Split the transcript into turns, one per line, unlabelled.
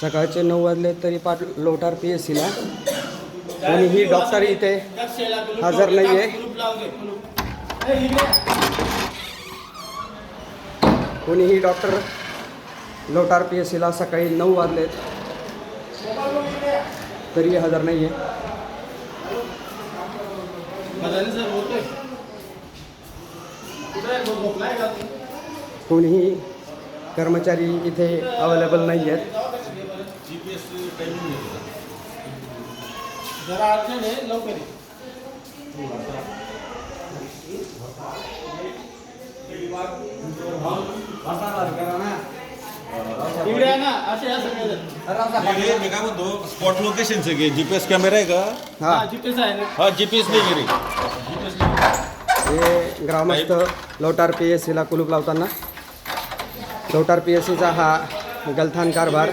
सकाळचे 9 वाजले तरी लोटार PSCला कोणीही डॉक्टर इथे हजर नाही आहे. कोणीही डॉक्टर लोटार PSCला सकाळी 9 वाजले तरी हजर नाही आहे. कोणीही कर्मचारी इथे अवेलेबल नाही आहेत.
मी काय म्हणतो स्पॉट लोकेशनचं घे. GPS कॅमेरा आहे का?
हा
GPS आहे ना. हा GPS नाही घरी.
हे ग्रामस्थ लोटार PSCला कुलूप लावताना लोटार PSCचा हा गलथान कारभार